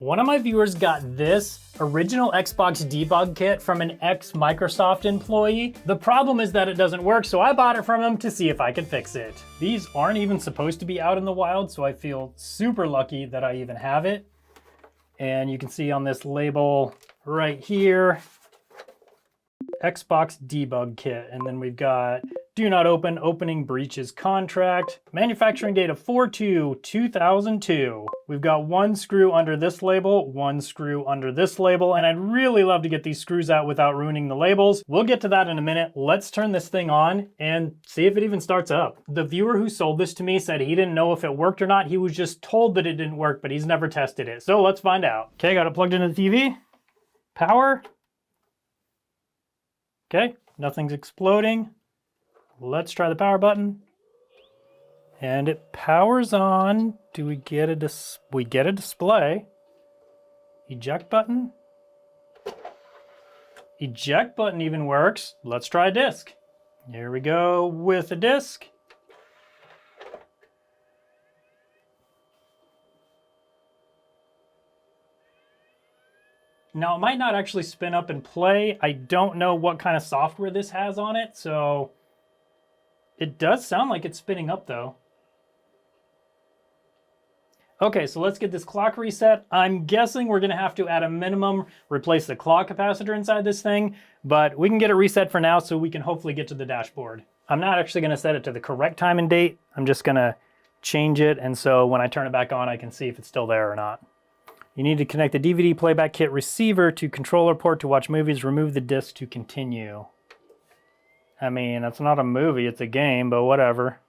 One of my viewers got this original Xbox Debug Kit from an ex-Microsoft employee. The problem is that it doesn't work, so I bought it from him to see if I could fix it. These aren't even supposed to be out in the wild, so I feel super lucky that I even have it. And you can see on this label right here, Xbox Debug Kit. And then we've got do not open, opening breaches contract, manufacturing date of 4/2/2002. We've got one screw under this label, one screw under this label, and I'd really love to get these screws out without ruining the labels. We'll get to that in a minute. Let's turn this thing on and see if it even starts up. The viewer who sold this to me said he didn't know if it worked or not. He was just told that it didn't work, but he's never tested it. So let's find out. Okay, got it plugged into the TV. Power. Okay, nothing's exploding. Let's try the power button. And it powers on. Do we get a we get a display? Eject button. Eject button even works. Let's try a disk. Here we go with a disk. Now it might not actually spin up and play. I don't know what kind of software this has on it, so it does sound like it's spinning up though. Okay, so let's get this clock reset. I'm guessing we're gonna have to, at a minimum, replace the clock capacitor inside this thing, but we can get it reset for now so we can hopefully get to the dashboard. I'm not actually gonna set it to the correct time and date. I'm just gonna change it, and so when I turn it back on, I can see if it's still there or not. You need to connect the DVD playback kit receiver to controller port to watch movies. Remove the disc to continue. I mean, it's not a movie, it's a game, but whatever.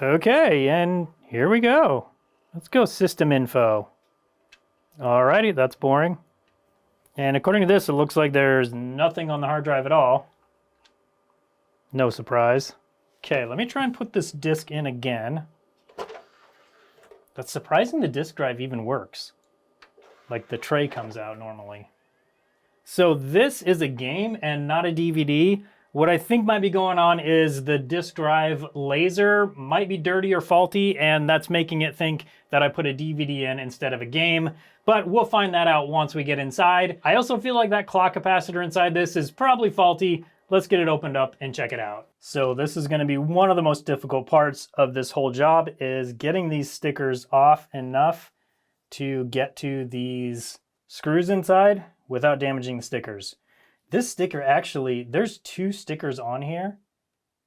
Okay, and here we go. Let's go system info. Alrighty, that's boring. And according to this, it looks like there's nothing on the hard drive at all. No surprise. Okay, let me try and put this disk in again. That's surprising the disk drive even works. Like the tray comes out normally. So this is a game and not a DVD. What I think might be going on is the disk drive laser might be dirty or faulty, and that's making it think that I put a DVD in instead of a game, but we'll find that out once we get inside. I also feel like that clock capacitor inside this is probably faulty. Let's get it opened up and check it out. So this is gonna be one of the most difficult parts of this whole job, is getting these stickers off enough to get to these screws inside without damaging the stickers. This sticker actually, there's two stickers on here.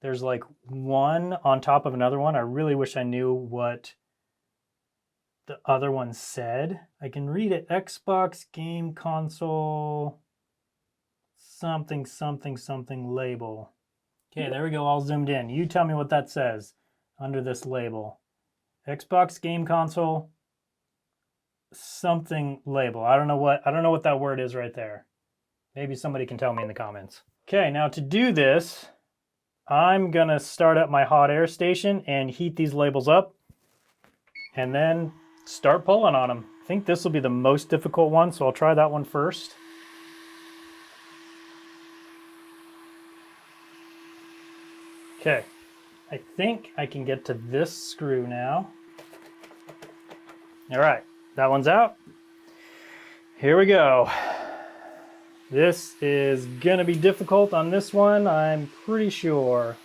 There's like one on top of another one. I really wish I knew what the other one said. I can read it, Xbox Game Console, something, something, something label. Okay, there we go, all zoomed in. You tell me what that says under this label. Xbox Game Console, something label. I don't know what that word is right there. Maybe somebody can tell me in the comments. Okay, now to do this, I'm gonna start up my hot air station and heat these labels up and then start pulling on them. I think this will be the most difficult one, so I'll try that one first. Okay, I think I can get to this screw now. All right, that one's out. Here we go. This is gonna be difficult on this one, I'm pretty sure.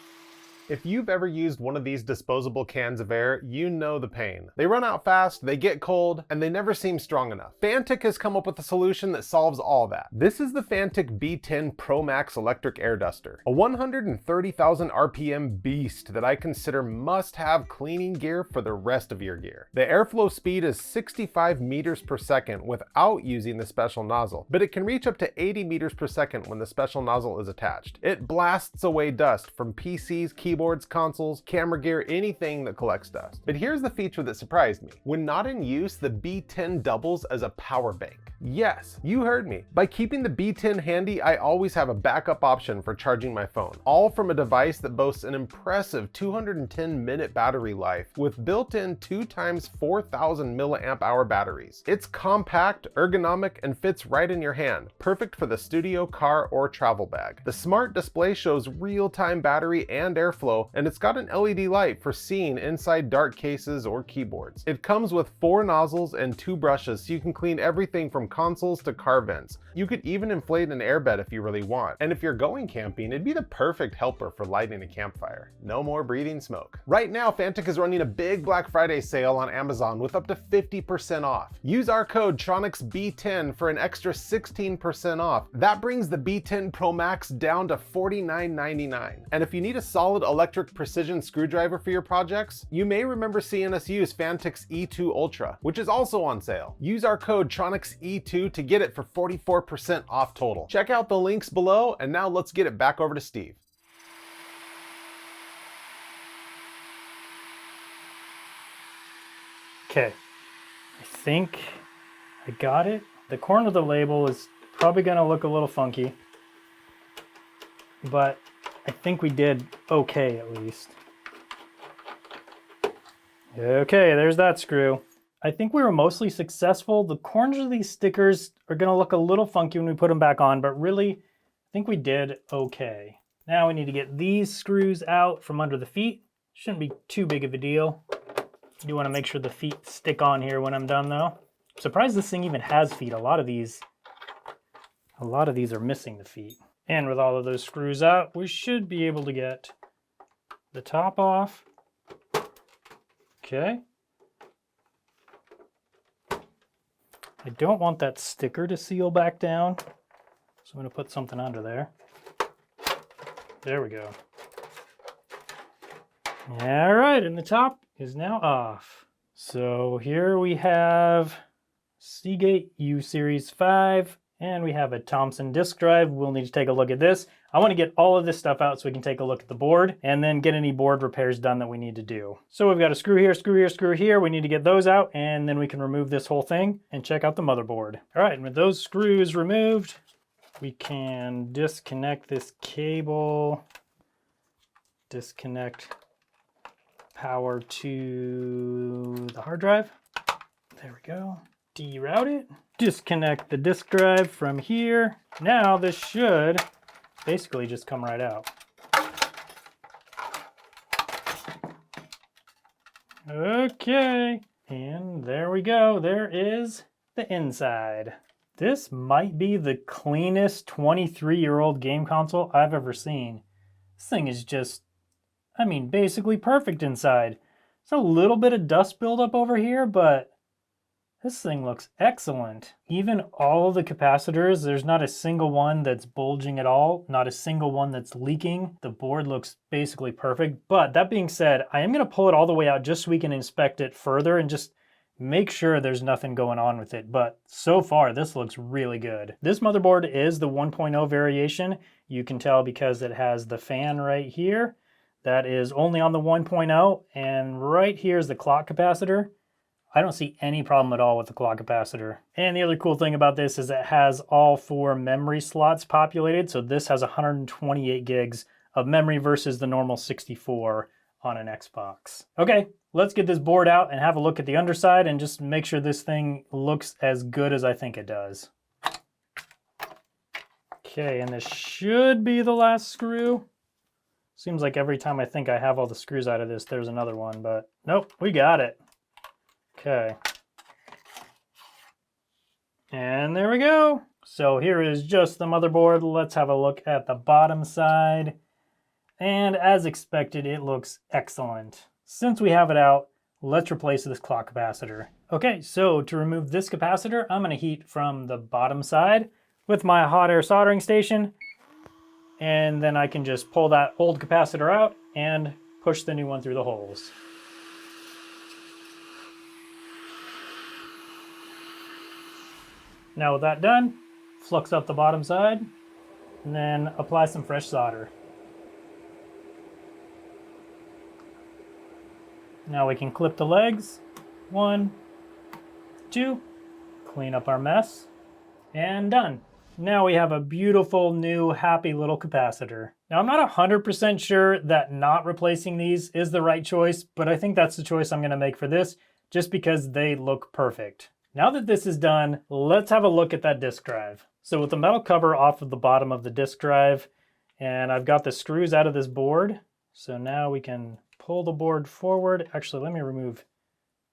If you've ever used one of these disposable cans of air, you know the pain. They run out fast, they get cold, and they never seem strong enough. Fantic has come up with a solution that solves all that. This is the Fantic B10 Pro Max Electric Air Duster, a 130,000 RPM beast that I consider must-have cleaning gear for the rest of your gear. The airflow speed is 65 meters per second without using the special nozzle, but it can reach up to 80 meters per second when the special nozzle is attached. It blasts away dust from PCs, keyboards, consoles, camera gear, anything that collects dust. But here's the feature that surprised me. When not in use, the B10 doubles as a power bank. Yes, you heard me. By keeping the B10 handy, I always have a backup option for charging my phone, all from a device that boasts an impressive 210-minute battery life with built-in 2x 4,000 milliamp hour batteries. It's compact, ergonomic, and fits right in your hand, perfect for the studio, car, or travel bag. The smart display shows real-time battery and airflow airflow, and it's got an LED light for seeing inside dark cases or keyboards. It comes with 4 nozzles and 2 brushes, so you can clean everything from consoles to car vents. You could even inflate an airbed if you really want. And if you're going camping, it'd be the perfect helper for lighting a campfire. No more breathing smoke. Right now, Fantic is running a big Black Friday sale on Amazon with up to 50% off. Use our code TronicsB10 for an extra 16% off. That brings the B10 Pro Max down to $49.99. And if you need a solid electric precision screwdriver for your projects, you may remember seeing us use Fantic's E2 Ultra, which is also on sale. Use our code TronicsE2 to get it for 44% off total. Check out the links below, and now let's get it back over to Steve. Okay, I think I got it. The corner of the label is probably gonna look a little funky, but I think we did okay at least. Okay, there's that screw. I think we were mostly successful. The corners of these stickers are gonna look a little funky when we put them back on, but really, I think we did okay. Now we need to get these screws out from under the feet. Shouldn't be too big of a deal. You do wanna make sure the feet stick on here when I'm done though. I'm surprised this thing even has feet. A lot of these are missing the feet. And with all of those screws out, we should be able to get the top off. Okay. I don't want that sticker to seal back down, so I'm going to put something under there. There we go. All right, and the top is now off. So here we have Seagate U-Series 5, and we have a Thomson disk drive. We'll need to take a look at this. I want to get all of this stuff out so we can take a look at the board and then get any board repairs done that we need to do. So we've got a screw here, screw here, screw here. We need to get those out, and then we can remove this whole thing and check out the motherboard. All right, and with those screws removed, we can disconnect this cable, disconnect power to the hard drive. There we go. Deroute it. Disconnect the disk drive from here. Now this should basically just come right out. Okay, and there we go. There is the inside. This might be the cleanest 23-year-old game console I've ever seen. This thing is just, I mean, basically perfect inside. There's a little bit of dust buildup over here, but this thing looks excellent. Even all of the capacitors, there's not a single one that's bulging at all, not a single one that's leaking. The board looks basically perfect. But that being said, I am gonna pull it all the way out just so we can inspect it further and just make sure there's nothing going on with it. But so far, this looks really good. This motherboard is the 1.0 variation. You can tell because it has the fan right here. That is only on the 1.0, and right here is the clock capacitor. I don't see any problem at all with the clock capacitor. And the other cool thing about this is it has all 4 memory slots populated. So this has 128 gigs of memory versus the normal 64 on an Xbox. Okay, let's get this board out and have a look at the underside and just make sure this thing looks as good as I think it does. Okay, and this should be the last screw. Seems like every time I think I have all the screws out of this, there's another one, but nope, we got it. Okay. And there we go. So here is just the motherboard. Let's have a look at the bottom side. And as expected, it looks excellent. Since we have it out, let's replace this clock capacitor. Okay, so to remove this capacitor, I'm going to heat from the bottom side with my hot air soldering station. And then I can just pull that old capacitor out and push the new one through the holes. Now with that done, flux up the bottom side, and then apply some fresh solder. Now we can clip the legs. 1, 2, clean up our mess, and done. Now we have a beautiful, new, happy little capacitor. Now I'm not 100% sure that not replacing these is the right choice, but I think that's the choice I'm gonna make for this, just because they look perfect. Now that this is done, let's have a look at that disk drive. So with the metal cover off of the bottom of the disk drive, and I've got the screws out of this board, So now we can pull the board forward. Actually, let me remove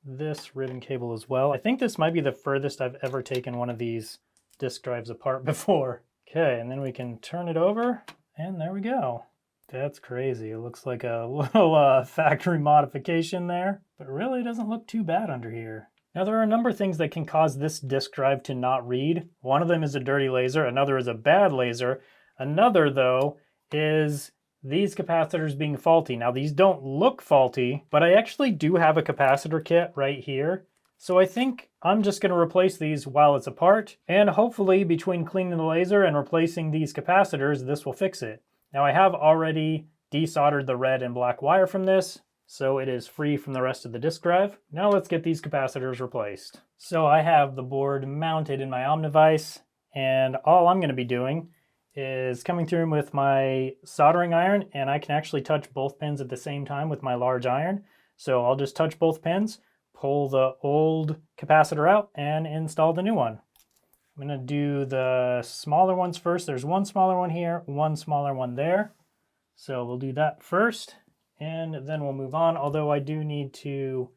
this ribbon cable as well. I think this might be the furthest I've ever taken one of these disk drives apart before. Okay, and then we can turn it over, and there we go. That's crazy. It looks like a little factory modification there, but really doesn't look too bad under here. Now there are a number of things that can cause this disk drive to not read. One of them is a dirty laser, another is a bad laser. Another though is these capacitors being faulty. Now these don't look faulty, but I actually do have a capacitor kit right here. So I think I'm just going to replace these while it's apart, and hopefully between cleaning the laser and replacing these capacitors, this will fix it. Now I have already desoldered the red and black wire from this, so it is free from the rest of the disk drive. Now let's get these capacitors replaced. So I have the board mounted in my Omnivice, and all I'm going to be doing is coming through with my soldering iron, and I can actually touch both pins at the same time with my large iron. So I'll just touch both pins, pull the old capacitor out, and install the new one. I'm going to do the smaller ones first. There's one smaller one here, one smaller one there. So we'll do that first, and then we'll move on, although I do need to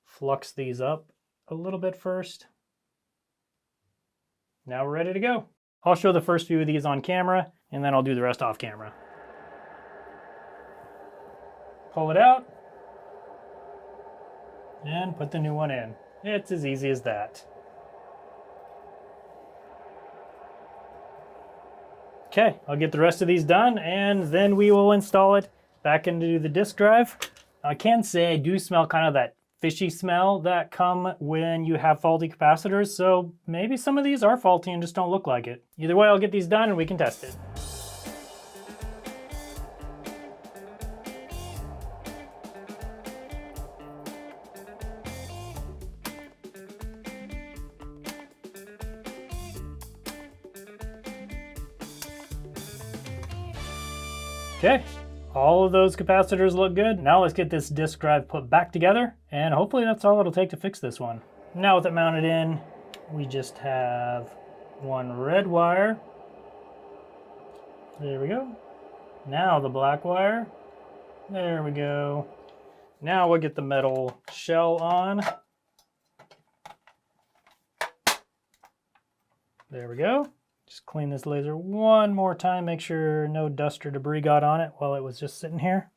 flux these up a little bit first. Now we're ready to go. I'll show the first few of these on camera, and then I'll do the rest off camera. Pull it out, and put the new one in. It's as easy as that. Okay, I'll get the rest of these done, and then we will install it back into the disk drive. I can say I do smell kind of that fishy smell that come when you have faulty capacitors, so maybe some of these are faulty and just don't look like it. Either way, I'll get these done and we can test it. Okay, all of those capacitors look good. Now let's get this disk drive put back together, and hopefully that's all it'll take to fix this one. Now with it mounted in, we just have one red wire. There we go. Now the black wire. There we go. Now we'll get the metal shell on. There we go. Just clean this laser one more time, make sure no dust or debris got on it while it was just sitting here.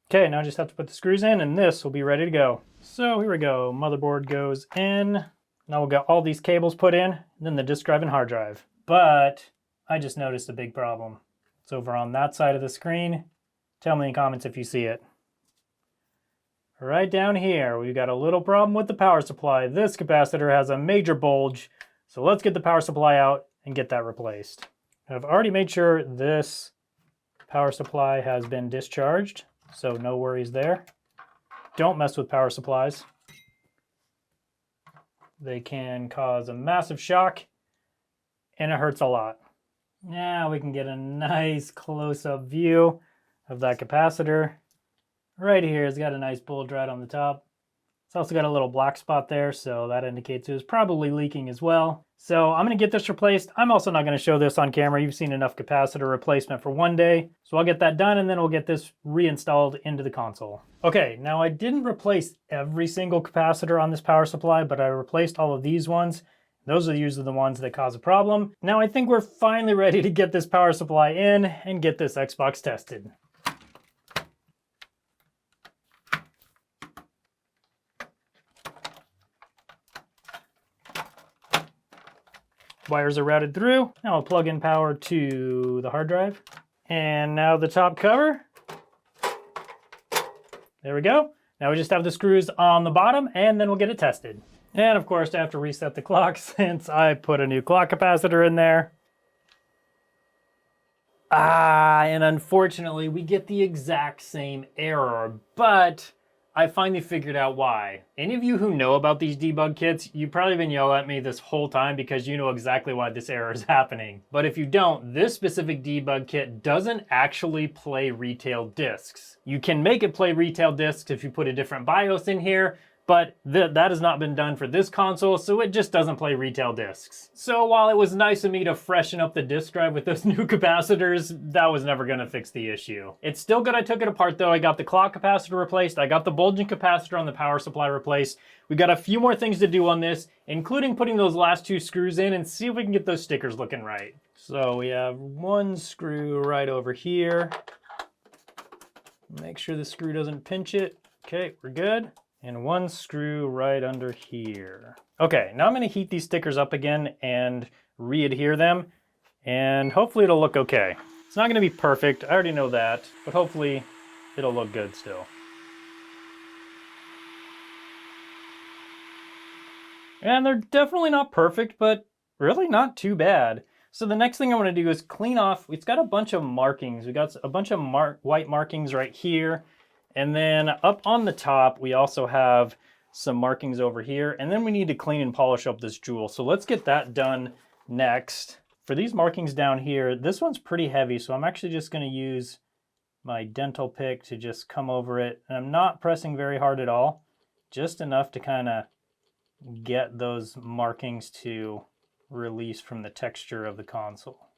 Okay, now I just have to put the screws in and this will be ready to go. So here we go, motherboard goes in. Now we'll get all these cables put in, and then the disk drive and hard drive. But I just noticed a big problem. It's over on that side of the screen. Tell me in the comments if you see it. Right down here, we've got a little problem with the power supply. This capacitor has a major bulge. So let's get the power supply out and get that replaced. I've already made sure this power supply has been discharged, so no worries there. Don't mess with power supplies. They can cause a massive shock, and it hurts a lot. Now we can get a nice close-up view of that capacitor. Right here, it's got a nice bulge right on the top. It's also got a little black spot there, so that indicates it was probably leaking as well. So I'm going to get this replaced. I'm also not going to show this on camera. You've seen enough capacitor replacement for one day. So I'll get that done, and then we'll get this reinstalled into the console. Okay, now I didn't replace every single capacitor on this power supply, but I replaced all of these ones. Those are usually the ones that cause a problem. Now I think we're finally ready to get this power supply in and get this Xbox tested. Wires are routed through. Now I'll plug in power to the hard drive. And now the top cover. There we go. Now we just have the screws on the bottom, and then we'll get it tested. And of course, I have to reset the clock since I put a new clock capacitor in there. And unfortunately, we get the exact same error, but I finally figured out why. Any of you who know about these debug kits, you've probably been yelling at me this whole time because you know exactly why this error is happening. But if you don't, this specific debug kit doesn't actually play retail discs. You can make it play retail discs if you put a different BIOS in here, but that has not been done for this console, so it just doesn't play retail discs. So while it was nice of me to freshen up the disk drive with those new capacitors, that was never gonna fix the issue. It's still good I took it apart though. I got the clock capacitor replaced, I got the bulging capacitor on the power supply replaced. We got a few more things to do on this, including putting those last 2 screws in and see if we can get those stickers looking right. So we have 1 screw right over here. Make sure the screw doesn't pinch it. Okay, we're good. And 1 screw right under here. Okay, now I'm gonna heat these stickers up again and re-adhere them, and hopefully it'll look okay. It's not gonna be perfect, I already know that, but hopefully it'll look good still. And they're definitely not perfect, but really not too bad. So the next thing I wanna do is clean off, it's got a bunch of markings. We got a bunch of white markings right here. And then up on the top, we also have some markings over here. And then we need to clean and polish up this jewel. So let's get that done next. For these markings down here, this one's pretty heavy. So I'm actually just gonna use my dental pick to just come over it. And I'm not pressing very hard at all, just enough to kind of get those markings to release from the texture of the console.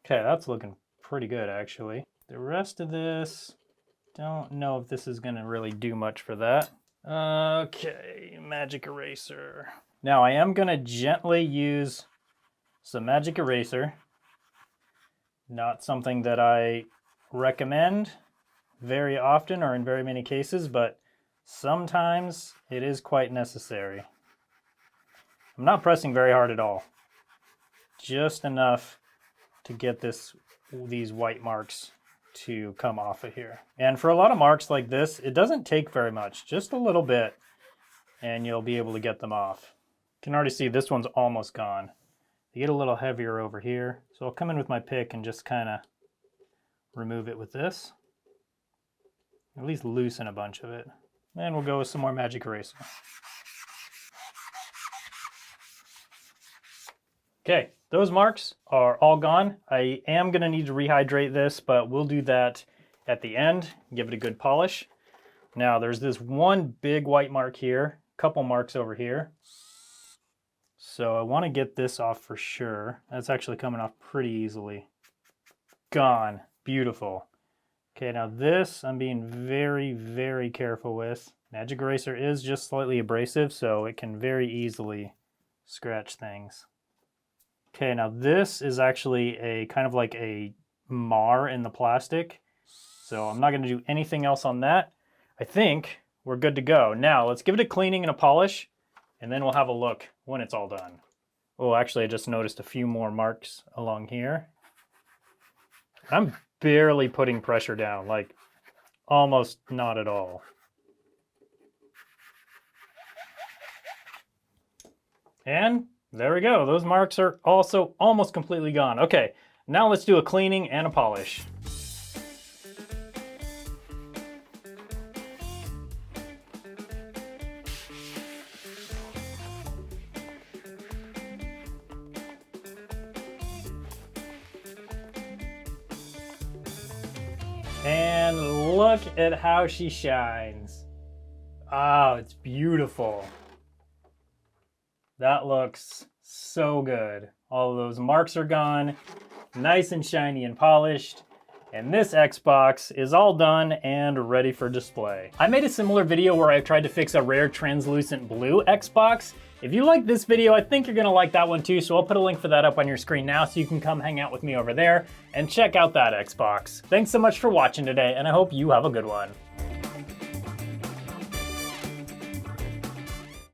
Okay, that's looking pretty good actually. The rest of this, don't know if this is gonna really do much for that. Okay, magic eraser. Now I am gonna gently use some magic eraser. Not something that I recommend very often or in very many cases, but sometimes it is quite necessary. I'm not pressing very hard at all. Just enough to get these white marks to come off of here. And for a lot of marks like this, it doesn't take very much, just a little bit, and you'll be able to get them off. You can already see this one's almost gone. They get a little heavier over here, so I'll come in with my pick and just kind of remove it with this. At least loosen a bunch of it. And we'll go with some more magic eraser. Okay, those marks are all gone. I am gonna need to rehydrate this, but we'll do that at the end, give it a good polish. Now there's this one big white mark here, a couple marks over here. So I wanna get this off for sure. That's actually coming off pretty easily. Gone, beautiful. Okay, now this I'm being very, very careful with. Magic eraser is just slightly abrasive, so it can very easily scratch things. Okay, now this is actually a kind of like a mar in the plastic. So I'm not gonna do anything else on that. I think we're good to go. Now let's give it a cleaning and a polish, and then we'll have a look when it's all done. Oh, actually I just noticed a few more marks along here. I'm barely putting pressure down, like almost not at all. And there we go. Those marks are also almost completely gone. Okay, now let's do a cleaning and a polish. And look at how she shines. Oh, it's beautiful. That looks so good. All of those marks are gone, nice and shiny and polished. And this Xbox is all done and ready for display. I made a similar video where I tried to fix a rare translucent blue Xbox. If you like this video, I think you're gonna like that one too, so I'll put a link for that up on your screen now so you can come hang out with me over there and check out that Xbox. Thanks so much for watching today, and I hope you have a good one.